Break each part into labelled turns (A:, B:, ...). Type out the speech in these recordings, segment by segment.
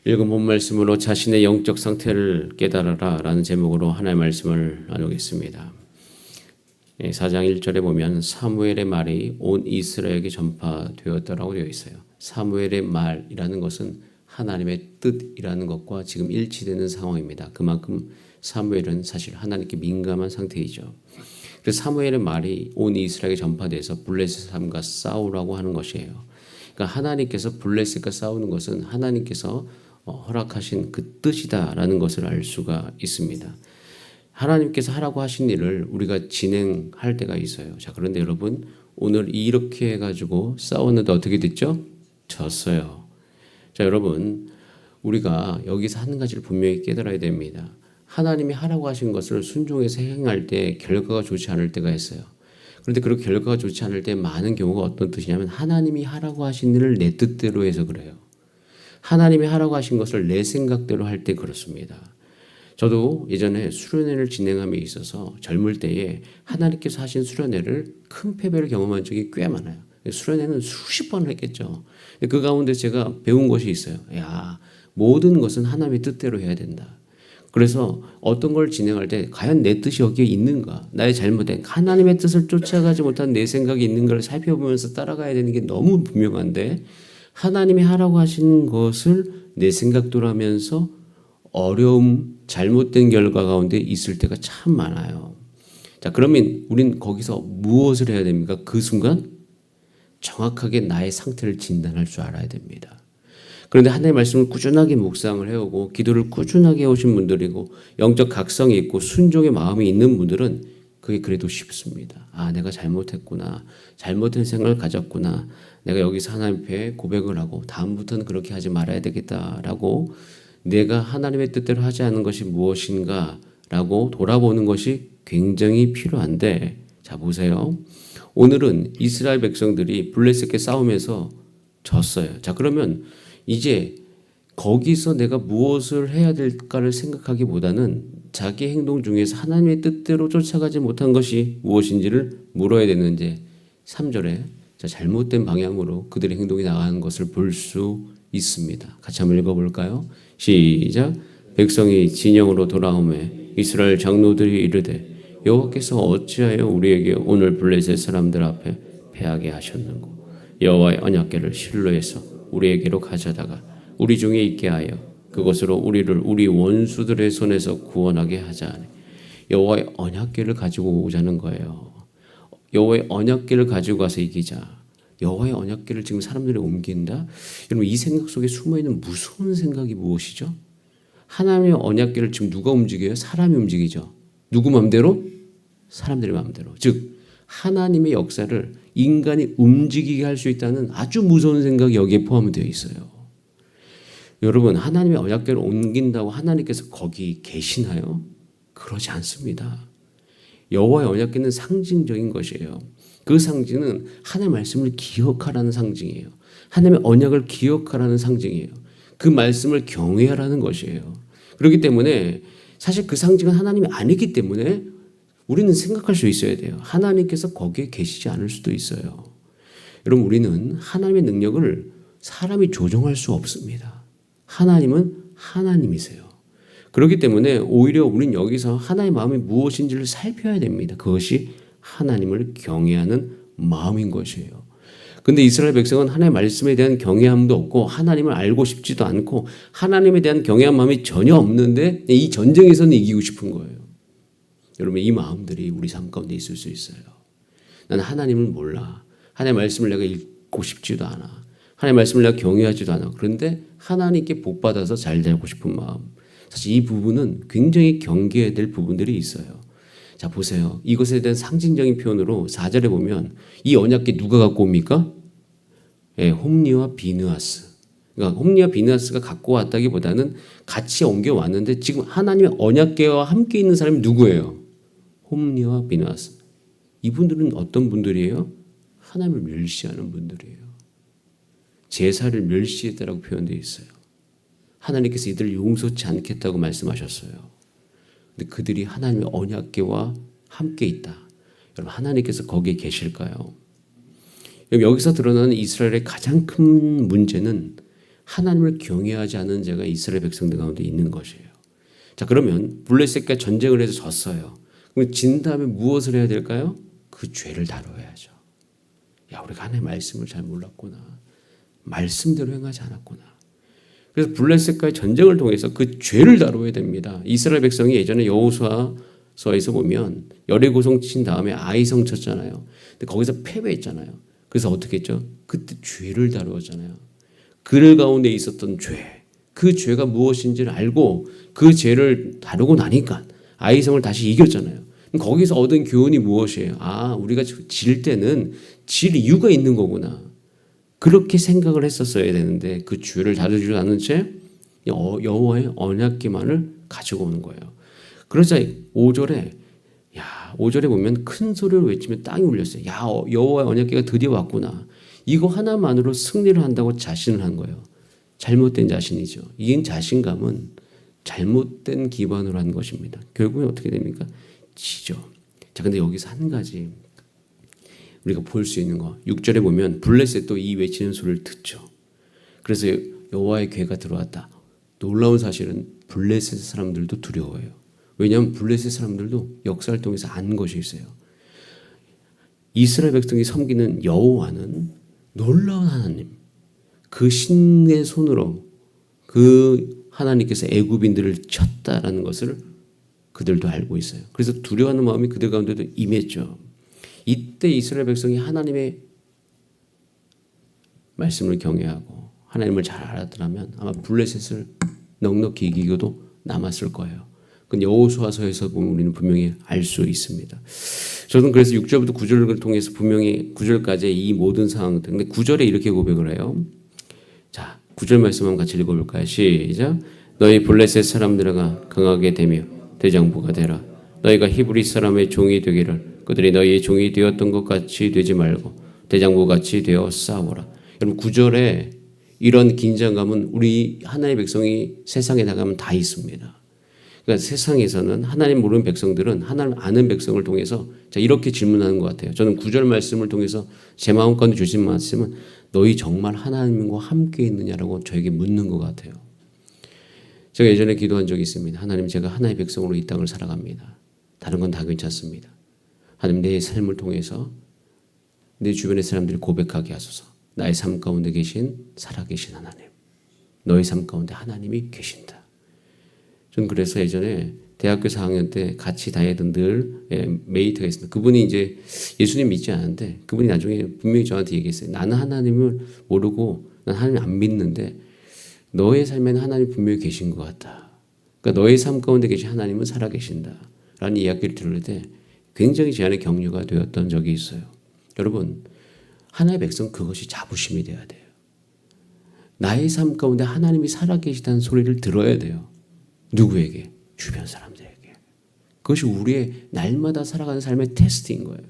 A: 읽은 본 말씀으로 자신의 영적 상태를 깨달아라 라는 제목으로 하나님의 말씀을 나누겠습니다. 4장 1절에 보면 사무엘의 말이 온 이스라엘에게 전파되었다라고 되어 있어요. 사무엘의 말이라는 것은 하나님의 뜻이라는 것과 지금 일치되는 상황입니다. 그만큼 사무엘은 사실 하나님께 민감한 상태이죠. 그래서 사무엘의 말이 온 이스라엘에게 전파돼서 블레셋 사람과 싸우라고 하는 것이에요. 그러니까 하나님께서 블레셋과 싸우는 것은 하나님께서 허락하신 그 뜻이다라는 것을 알 수가 있습니다. 하나님께서 하라고 하신 일을 우리가 진행할 때가 있어요. 자, 그런데 여러분 오늘 이렇게 해가지고 싸웠는데 어떻게 됐죠? 졌어요. 자, 여러분 우리가 여기서 한 가지를 분명히 깨달아야 됩니다. 하나님이 하라고 하신 것을 순종해서 행할 때 결과가 좋지 않을 때가 있어요. 그런데 그렇게 결과가 좋지 않을 때 많은 경우가 어떤 뜻이냐면 하나님이 하라고 하신 일을 내 뜻대로 해서 그래요. 하나님이 하라고 하신 것을 내 생각대로 할 때 그렇습니다. 저도 예전에 수련회를 진행함에 있어서 젊을 때에 하나님께서 하신 수련회를 큰 패배를 경험한 적이 꽤 많아요. 수련회는 수십 번을 했겠죠. 그 가운데 제가 배운 것이 있어요. 야, 모든 것은 하나님의 뜻대로 해야 된다. 그래서 어떤 걸 진행할 때 과연 내 뜻이 여기에 있는가? 나의 잘못된 하나님의 뜻을 쫓아가지 못한 내 생각이 있는 걸 살펴보면서 따라가야 되는 게 너무 분명한데 하나님이 하라고 하시는 것을 내 생각대로 하면서 어려움, 잘못된 결과 가운데 있을 때가 참 많아요. 자, 그러면 우린 거기서 무엇을 해야 됩니까? 그 순간 정확하게 나의 상태를 진단할 줄 알아야 됩니다. 그런데 하나님의 말씀을 꾸준하게 묵상을 해오고 기도를 꾸준하게 해오신 분들이고 영적 각성이 있고 순종의 마음이 있는 분들은 그게 그래도 쉽습니다. 아, 내가 잘못했구나. 잘못된 생각을 가졌구나. 내가 여기서 하나님 앞에 고백을 하고 다음부터는 그렇게 하지 말아야 되겠다라고 내가 하나님의 뜻대로 하지 않은 것이 무엇인가라고 돌아보는 것이 굉장히 필요한데, 자 보세요. 오늘은 이스라엘 백성들이 블레셋과 싸우면서 졌어요. 자, 그러면 이제 거기서 내가 무엇을 해야 될까를 생각하기보다는 자기 행동 중에서 하나님의 뜻대로 쫓아가지 못한 것이 무엇인지를 물어야 되는데 3절에 자, 잘못된 방향으로 그들의 행동이 나가는 것을 볼 수 있습니다. 같이 한번 읽어볼까요? 시작. 백성이 진영으로 돌아오매 이스라엘 장로들이 이르되 여호와께서 어찌하여 우리에게 오늘 블레셋 사람들 앞에 패하게 하셨는고 여호와의 언약궤를 실로에서 우리에게로 가져다가 우리 중에 있게 하여 그것으로 우리를 우리 원수들의 손에서 구원하게 하자 하니 여호와의 언약궤를 가지고 오자는 거예요. 여호와의 언약궤를 가지고 가서 이기자. 여호와의 언약궤를 지금 사람들이 옮긴다? 여러분 이 생각 속에 숨어있는 무서운 생각이 무엇이죠? 하나님의 언약궤를 지금 누가 움직여요? 사람이 움직이죠. 누구 마음대로? 사람들의 마음대로. 즉 하나님의 역사를 인간이 움직이게 할 수 있다는 아주 무서운 생각이 여기에 포함되어 있어요. 여러분 하나님의 언약궤를 옮긴다고 하나님께서 거기 계시나요? 그러지 않습니다. 여호와의 언약궤는 상징적인 것이에요. 그 상징은 하나님의 말씀을 기억하라는 상징이에요. 하나님의 언약을 기억하라는 상징이에요. 그 말씀을 경외하라는 것이에요. 그렇기 때문에 사실 그 상징은 하나님이 아니기 때문에 우리는 생각할 수 있어야 돼요. 하나님께서 거기에 계시지 않을 수도 있어요. 여러분 우리는 하나님의 능력을 사람이 조종할 수 없습니다. 하나님은 하나님이세요. 그렇기 때문에 오히려 우리는 여기서 하나님의 마음이 무엇인지를 살펴야 됩니다. 그것이 하나님을 경외하는 마음인 것이에요. 근데 이스라엘 백성은 하나님의 말씀에 대한 경외함도 없고 하나님을 알고 싶지도 않고 하나님에 대한 경외한 마음이 전혀 없는데 이 전쟁에서는 이기고 싶은 거예요. 여러분 이 마음들이 우리 삶 가운데 있을 수 있어요. 나는 하나님을 몰라. 하나님의 말씀을 내가 읽고 싶지도 않아. 하나님의 말씀을 내가 경외하지도 않아. 그런데 하나님께 복받아서 잘 되고 싶은 마음. 사실 이 부분은 굉장히 경계해야 될 부분들이 있어요. 자 보세요. 이것에 대한 상징적인 표현으로 4절에 보면 이 언약궤 누가 갖고 옵니까? 예, 홈리와 비느하스. 그러니까 홈리와 비느하스가 갖고 왔다기보다는 같이 옮겨왔는데 지금 하나님의 언약궤와 함께 있는 사람이 누구예요? 홈리와 비느하스. 이분들은 어떤 분들이에요? 하나님을 멸시하는 분들이에요. 제사를 멸시했다라고 표현되어 있어요. 하나님께서 이들을 용서치 않겠다고 말씀하셨어요. 근데 그들이 하나님의 언약궤와 함께 있다. 여러분 하나님께서 거기에 계실까요? 여기서 드러나는 이스라엘의 가장 큰 문제는 하나님을 경외하지 않은 자가 이스라엘 백성들 가운데 있는 것이에요. 자, 그러면 블레셋과 전쟁을 해서 졌어요. 그럼 진 다음에 무엇을 해야 될까요? 그 죄를 다뤄야죠. 야, 우리가 하나님의 말씀을 잘 몰랐구나. 말씀대로 행하지 않았구나. 그래서 블레셋과의 전쟁을 통해서 그 죄를 다뤄야 됩니다. 이스라엘 백성이 예전에 여호수아서에서 보면 여리고성 친 다음에 아이성 쳤잖아요. 근데 거기서 패배했잖아요. 그래서 어떻게 했죠? 그때 죄를 다루었잖아요. 그 가운데 있었던 죄, 그 죄가 무엇인지를 알고 그 죄를 다루고 나니까 아이성을 다시 이겼잖아요. 거기서 얻은 교훈이 무엇이에요? 아, 우리가 질 때는 질 이유가 있는 거구나. 그렇게 생각을 했었어야 되는데 그 죄를 다루지 않은 채 여호와의 언약궤만을 가지고 오는 거예요. 그러자 5절에 야, 5절에 보면 큰 소리를 외치며 땅이 울렸어요. 야, 여호와의 언약궤가 드디어 왔구나. 이거 하나만으로 승리를 한다고 자신을 한 거예요. 잘못된 자신이죠. 이 자신감은 잘못된 기반으로 한 것입니다. 결국은 어떻게 됩니까? 지죠. 자, 근데 여기서 한 가지 우리가 볼 수 있는 거, 6절에 보면 블레셋도 이 외치는 소리를 듣죠. 그래서 여호와의 궤가 들어왔다. 놀라운 사실은 블레셋 사람들도 두려워해요. 왜냐하면 블레셋 사람들도 역사를 통해서 안 것이 있어요. 이스라엘 백성이 섬기는 여호와는 놀라운 하나님, 그 신의 손으로 그 하나님께서 애굽인들을 쳤다라는 것을 그들도 알고 있어요. 그래서 두려워하는 마음이 그들 가운데도 임했죠. 이때 이스라엘 백성이 하나님의 말씀을 경외하고 하나님을 잘 알았더라면 아마 블레셋을 넉넉히 이기고도 남았을 거예요. 그건 여호수아서에서 보면 우리는 분명히 알 수 있습니다. 저는 그래서 6절부터 9절을 통해서 분명히 9절까지 이 모든 상황들, 근데 9절에 이렇게 고백을 해요. 자, 9절 말씀 한번 같이 읽어볼까요? 시작. 너희 블레셋 사람들아 강하게 되며 대장부가 되라. 너희가 히브리 사람의 종이 되기를 그들이 너희의 종이 되었던 것 같이 되지 말고 대장부 같이 되어 싸우라. 여러분 9절에 이런 긴장감은 우리 하나님의 백성이 세상에 나가면 다 있습니다. 그러니까 세상에서는 하나님 모르는 백성들은 하나님 아는 백성을 통해서 자 이렇게 질문하는 것 같아요. 저는 9절 말씀을 통해서 제 마음 가운데 주신 말씀은 너희 정말 하나님과 함께 있느냐라고 저에게 묻는 것 같아요. 제가 예전에 기도한 적이 있습니다. 하나님, 제가 하나의 백성으로 이 땅을 살아갑니다. 다른 건 다 괜찮습니다. 하나님, 내 삶을 통해서 내 주변의 사람들이 고백하게 하소서. 나의 삶 가운데 계신 살아계신 하나님, 너의 삶 가운데 하나님이 계신다. 저는 그래서 예전에 대학교 4학년 때 같이 다니던 늘 메이트가 있습니다. 그분이 이제 예수님 믿지 않았는데 그분이 나중에 분명히 저한테 얘기했어요. 나는 하나님을 모르고 난 하나님 안 믿는데 너의 삶에는 하나님 분명히 계신 것 같다. 그러니까 너의 삶 가운데 계신 하나님은 살아계신다. 라는 이야기를 들을 때 굉장히 제 안에 격려가 되었던 적이 있어요. 여러분, 하나의 백성 그것이 자부심이 돼야 돼요. 나의 삶 가운데 하나님이 살아계시다는 소리를 들어야 돼요. 누구에게? 주변 사람들에게. 그것이 우리의 날마다 살아가는 삶의 테스트인 거예요.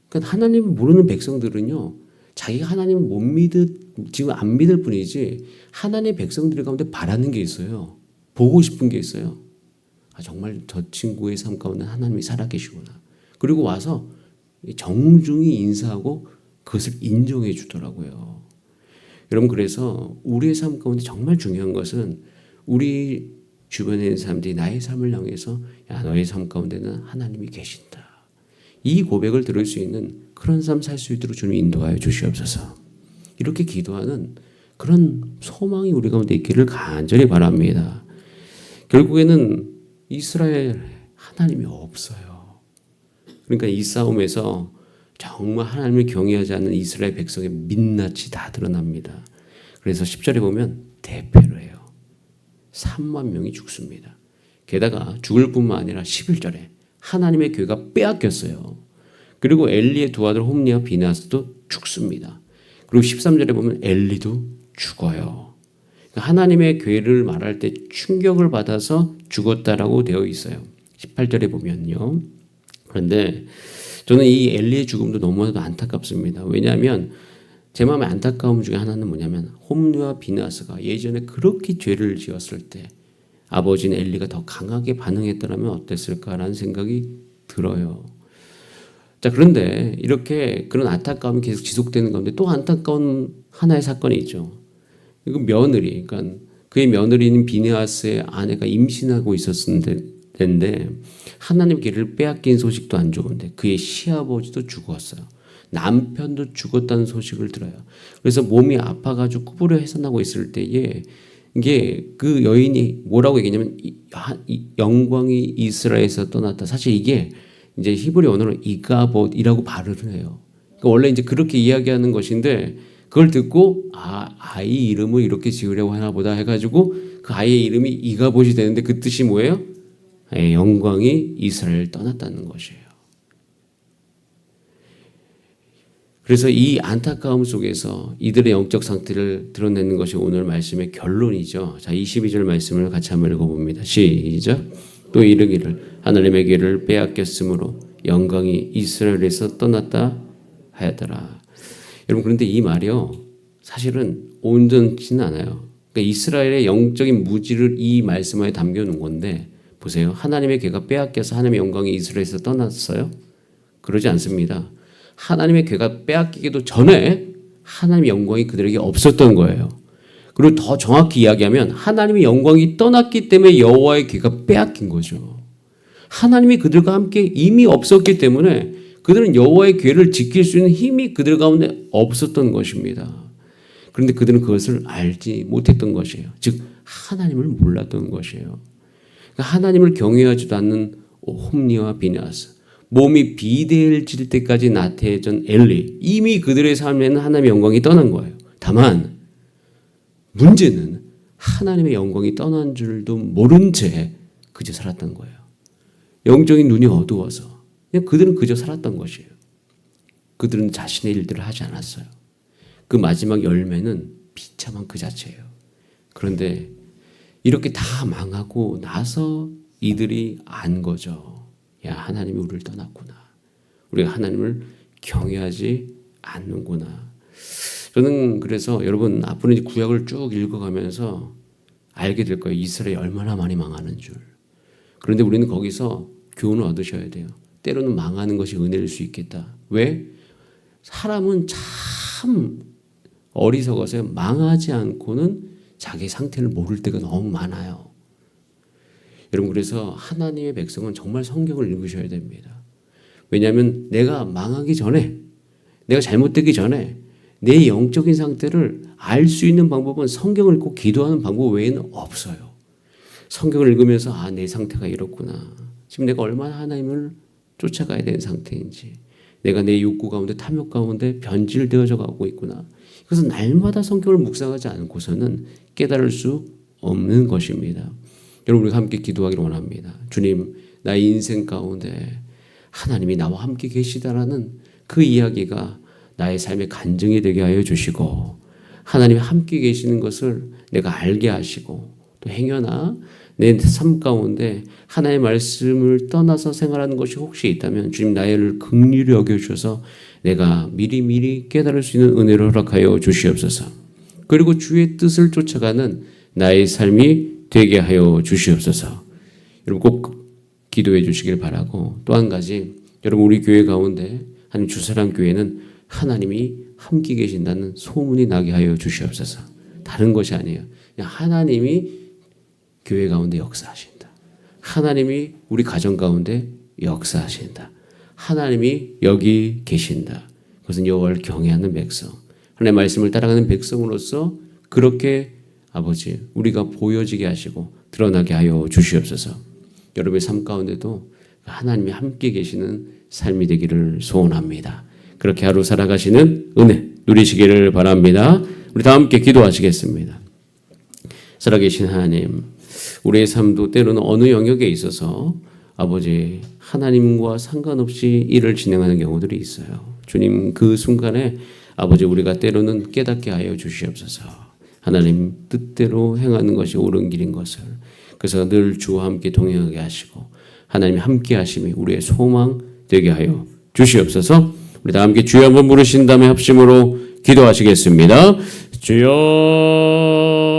A: 그러니까 하나님을 모르는 백성들은요, 자기가 하나님을 못 지금 안 믿을 뿐이지 하나님의 백성들 가운데 바라는 게 있어요. 보고 싶은 게 있어요. 아, 정말 저 친구의 삶 가운데 하나님이 살아계시구나. 그리고 와서 정중히 인사하고 그것을 인정해 주더라고요. 여러분, 그래서 우리의 삶 가운데 정말 중요한 것은 우리 주변에 있는 사람들이 나의 삶을 향해서 야, 너의 삶 가운데는 하나님이 계신다. 이 고백을 들을 수 있는 그런 삶 살 수 있도록 주님 인도하여 주시옵소서. 이렇게 기도하는 그런 소망이 우리 가운데 있기를 간절히 바랍니다. 결국에는 이스라엘 하나님이 없어요. 그러니까 이 싸움에서 정말 하나님을 경외하지 않는 이스라엘 백성의 민낯이 다 드러납니다. 그래서 10절에 보면 대패를 해요. 3만 명이 죽습니다. 게다가 죽을 뿐만 아니라 11절에 하나님의 궤가 빼앗겼어요. 그리고 엘리의 두 아들 홈리와 비나스도 죽습니다. 그리고 13절에 보면 엘리도 죽어요. 하나님의 궤를 말할 때 충격을 받아서 죽었다라고 되어 있어요. 18절에 보면요. 그런데 저는 이 엘리의 죽음도 너무나도 안타깝습니다. 왜냐하면 제 마음의 안타까움 중에 하나는 뭐냐면 홈리와 비나스가 예전에 그렇게 죄를 지었을 때 아버지인 엘리가 더 강하게 반응했더라면 어땠을까라는 생각이 들어요. 자, 그런데 이렇게 그런 안타까움이 계속 지속되는 가운데 또 안타까운 하나의 사건이 있죠. 이거 며느리, 그러니까 그의 며느리인 비느하스의 아내가 임신하고 있었는데 하나님 길을 빼앗긴 소식도 안 좋은데 그의 시아버지도 죽었어요. 남편도 죽었다는 소식을 들어요. 그래서 몸이 아파가지고 구부려 해산하고 있을 때에 이게 그 여인이 뭐라고 얘기냐면 영광이 이스라엘에서 떠났다. 사실 이게 이제 히브리 언어로 이가봇이라고 발음을 해요. 그러니까 원래 이제 그렇게 이야기하는 것인데 그걸 듣고 아이 이름을 이렇게 지으려고 하나 보다 해가지고 그 아이의 이름이 이가봇이 되는데 그 뜻이 뭐예요? 영광이 이스라엘을 떠났다는 것이에요. 그래서 이 안타까움 속에서 이들의 영적 상태를 드러내는 것이 오늘 말씀의 결론이죠. 자, 22절 말씀을 같이 한번 읽어봅니다. 시작. 또 이르기를 하나님의 길을 빼앗겼으므로 영광이 이스라엘에서 떠났다 하였더라. 여러분, 그런데 이 말이요, 사실은 온전치는 않아요. 그러니까 이스라엘의 영적인 무지를 이 말씀 안에 담겨놓은 건데 보세요. 하나님의 궤가 빼앗겨서 하나님의 영광이 이스라엘에서 떠났어요? 그러지 않습니다. 하나님의 궤가 빼앗기기도 전에 하나님의 영광이 그들에게 없었던 거예요. 그리고 더 정확히 이야기하면 하나님의 영광이 떠났기 때문에 여호와의 궤가 빼앗긴 거죠. 하나님이 그들과 함께 이미 없었기 때문에 그들은 여호와의 궤를 지킬 수 있는 힘이 그들 가운데 없었던 것입니다. 그런데 그들은 그것을 알지 못했던 것이에요. 즉 하나님을 몰랐던 것이에요. 그러니까 하나님을 경외하지도 않는 홈리와 비느하스, 몸이 비대해질 때까지 나태해진 엘리, 이미 그들의 삶에는 하나님의 영광이 떠난 거예요. 다만 문제는 하나님의 영광이 떠난 줄도 모른 채 그저 살았던 거예요. 영적인 눈이 어두워서 그냥 그들은 그저 살았던 것이에요. 그들은 자신의 일들을 하지 않았어요. 그 마지막 열매는 비참한 그 자체예요. 그런데 이렇게 다 망하고 나서 이들이 안 거죠. 야, 하나님이 우리를 떠났구나. 우리가 하나님을 경외하지 않는구나. 저는 그래서 여러분 앞으로 이제 구약을 쭉 읽어가면서 알게 될 거예요. 이스라엘이 얼마나 많이 망하는 줄. 그런데 우리는 거기서 교훈을 얻으셔야 돼요. 때로는 망하는 것이 은혜일 수 있겠다. 왜? 사람은 참 어리석어서 망하지 않고는 자기 상태를 모를 때가 너무 많아요. 여러분, 그래서 하나님의 백성은 정말 성경을 읽으셔야 됩니다. 왜냐하면 내가 망하기 전에, 내가 잘못되기 전에 내 영적인 상태를 알 수 있는 방법은 성경을 읽고 기도하는 방법 외에는 없어요. 성경을 읽으면서 내 상태가 이렇구나. 지금 내가 얼마나 하나님을 쫓아가야 되는 상태인지, 내가 내 욕구 가운데 탐욕 가운데 변질되어져 가고 있구나. 그래서 날마다 성경을 묵상하지 않고서는 깨달을 수 없는 것입니다. 여러분, 우리가 함께 기도하기를 원합니다. 주님, 나의 인생 가운데 하나님이 나와 함께 계시다라는 그 이야기가 나의 삶의 간증이 되게 하여 주시고, 하나님이 함께 계시는 것을 내가 알게 하시고, 또 행여나 내 삶 가운데 하나님의 말씀을 떠나서 생활하는 것이 혹시 있다면 주님 나를 긍휼히 여겨주셔서 내가 미리미리 깨달을 수 있는 은혜를 허락하여 주시옵소서. 그리고 주의 뜻을 쫓아가는 나의 삶이 되게 하여 주시옵소서. 여러분 꼭 기도해 주시길 바라고, 또 한 가지, 여러분 우리 교회 가운데 하나님 주사랑 교회는 하나님이 함께 계신다는 소문이 나게 하여 주시옵소서. 다른 것이 아니에요. 그냥 하나님이 교회 가운데 역사하신다. 하나님이 우리 가정 가운데 역사하신다. 하나님이 여기 계신다. 그것은 여호와를 경외하는 백성, 하나님의 말씀을 따라가는 백성으로서 그렇게 아버지 우리가 보여지게 하시고 드러나게 하여 주시옵소서. 여러분의 삶 가운데도 하나님이 함께 계시는 삶이 되기를 소원합니다. 그렇게 하루 살아가시는 은혜 누리시기를 바랍니다. 우리 다 함께 기도하시겠습니다. 살아계신 하나님, 우리의 삶도 때로는 어느 영역에 있어서 아버지 하나님과 상관없이 일을 진행하는 경우들이 있어요. 주님, 그 순간에 아버지 우리가 때로는 깨닫게 하여 주시옵소서. 하나님 뜻대로 행하는 것이 옳은 길인 것을, 그래서 늘 주와 함께 동행하게 하시고 하나님 함께 하심이 우리의 소망 되게 하여 주시옵소서. 우리 다 함께 주여 한번 부르신 다음에 합심으로 기도하시겠습니다. 주여